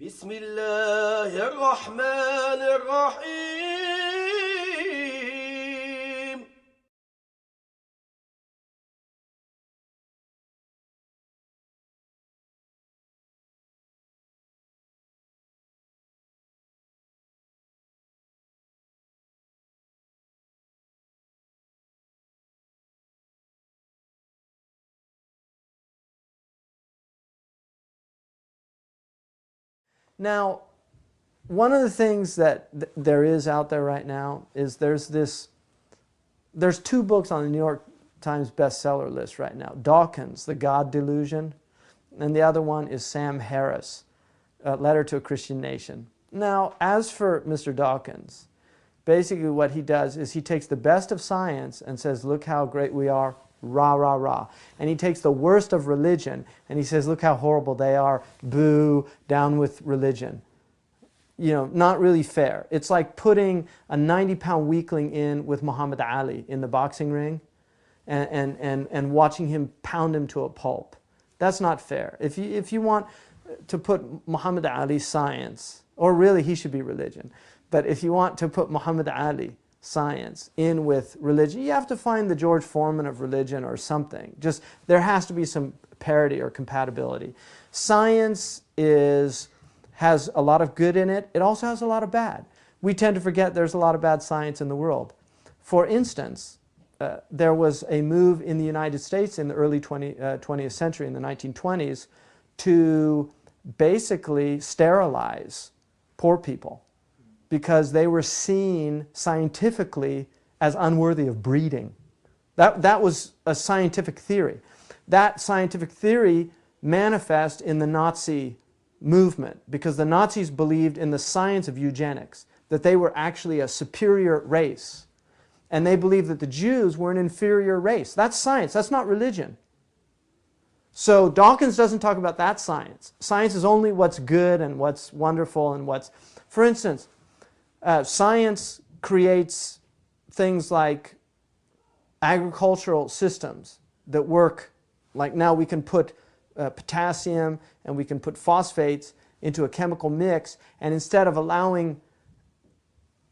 بسم الله الرحمن الرحيم. Now, one of the things that there is out there right now is there's two books on the New York Times bestseller list right now. Dawkins, The God Delusion, and the other one is Sam Harris, A Letter to a Christian Nation. Now, as for Mr. Dawkins, basically what he does is he takes the best of science and says, look how great we are, rah, rah, rah. And he takes the worst of religion and he says, look how horrible they are, boo, down with religion. You know, not really fair. It's like putting a 90-pound weakling in with Muhammad Ali in the boxing ring and watching him pound him to a pulp. That's not fair. If you want to put Muhammad Ali's science, or really he should be religion, but if you want to put Muhammad Ali science in with religion, you have to find the George Foreman of religion or something. Just there has to be some parity or compatibility. Science has a lot of good in it. It also has a lot of bad. We tend to forget there's a lot of bad science in the world. For instance, there was a move in the United States in the early 20th century, in the 1920s, to basically sterilize poor people because they were seen scientifically as unworthy of breeding. That was a scientific theory. That scientific theory manifests in the Nazi movement because the Nazis believed in the science of eugenics, that they were actually a superior race. And they believed that the Jews were an inferior race. That's science, that's not religion. So Dawkins doesn't talk about that science. Science is only what's good and what's wonderful and what's... For instance, science creates things like agricultural systems that work, like now we can put potassium and we can put phosphates into a chemical mix, and instead of allowing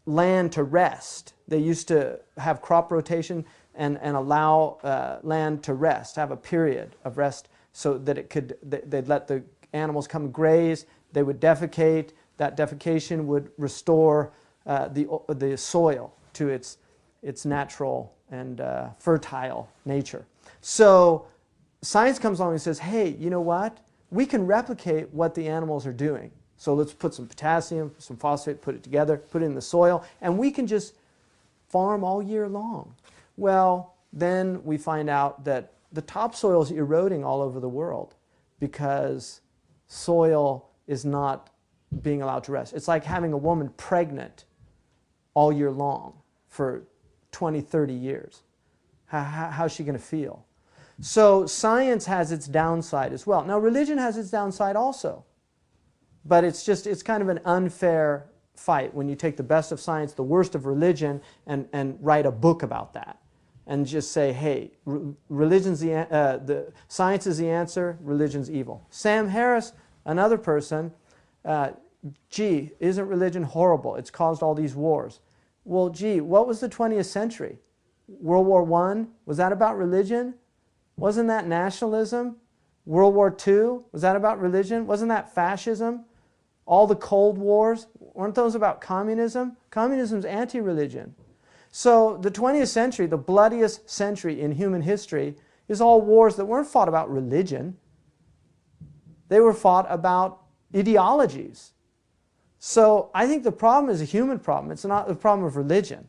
land to rest, they used to have crop rotation and allow land to rest, have a period of rest so that they'd let the animals come graze, they would defecate, that defecation would restore the soil to its natural and fertile nature. So science comes along and says, hey, you know what? We can replicate what the animals are doing. So let's put some potassium, some phosphate, put it together, put it in the soil, and we can just farm all year long. Well, then we find out that the topsoil is eroding all over the world because soil is not being allowed to rest. It's like having a woman pregnant all year long for 20, 30 years. How's she going to feel? So science has its downside as well. Now religion has its downside also. But it's kind of an unfair fight when you take the best of science, the worst of religion, and write a book about that. And just say, hey, religion's the science is the answer, religion's evil. Sam Harris, another person, gee, isn't religion horrible? It's caused all these wars. Well, gee, what was the 20th century? World War I, was that about religion? Wasn't that nationalism? World War II, was that about religion? Wasn't that fascism? All the Cold Wars, weren't those about communism? Communism's anti-religion. So the 20th century, the bloodiest century in human history, is all wars that weren't fought about religion. They were fought about ideologies. So I think the problem is a human problem. It's not the problem of religion.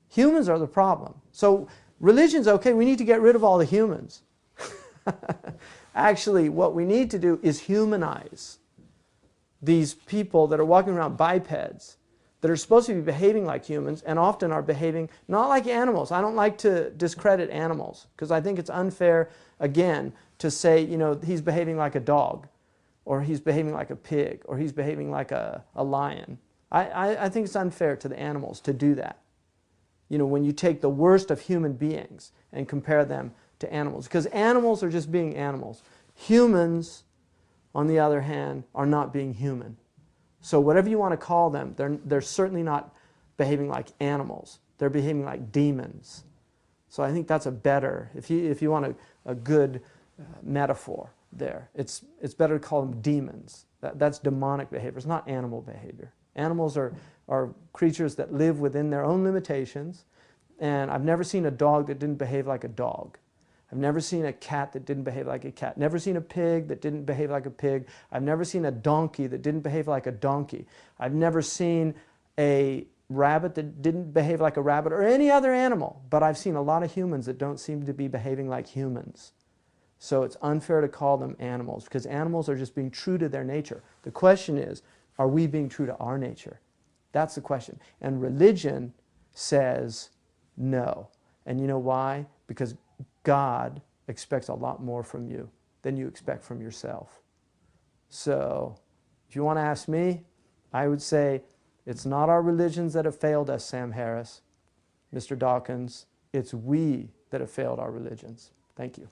Humans are the problem. So religion's okay, we need to get rid of all the humans. Actually, what we need to do is humanize these people that are walking around bipeds, that are supposed to be behaving like humans and often are behaving not like animals. I don't like to discredit animals because I think it's unfair, again, to say, you know, he's behaving like a dog or he's behaving like a pig or he's behaving like a lion. I think it's unfair to the animals to do that. You know, when you take the worst of human beings and compare them to animals, because animals are just being animals. Humans, on the other hand, are not being human. So whatever you want to call them, they're certainly not behaving like animals. They're behaving like demons. So I think that's a better, if you want a good metaphor there, it's better to call them demons. That's demonic behavior. It's not animal behavior. Animals are creatures that live within their own limitations, and I've never seen a dog that didn't behave like a dog. I've never seen a cat that didn't behave like a cat. Never seen a pig that didn't behave like a pig. I've never seen a donkey that didn't behave like a donkey. I've never seen a rabbit that didn't behave like a rabbit or any other animal. But I've seen a lot of humans that don't seem to be behaving like humans. So it's unfair to call them animals, because animals are just being true to their nature. The question is, are we being true to our nature? That's the question. And religion says no. And you know why? Because God expects a lot more from you than you expect from yourself. So if you want to ask me, I would say it's not our religions that have failed us, Sam Harris, Mr. Dawkins. It's we that have failed our religions. Thank you.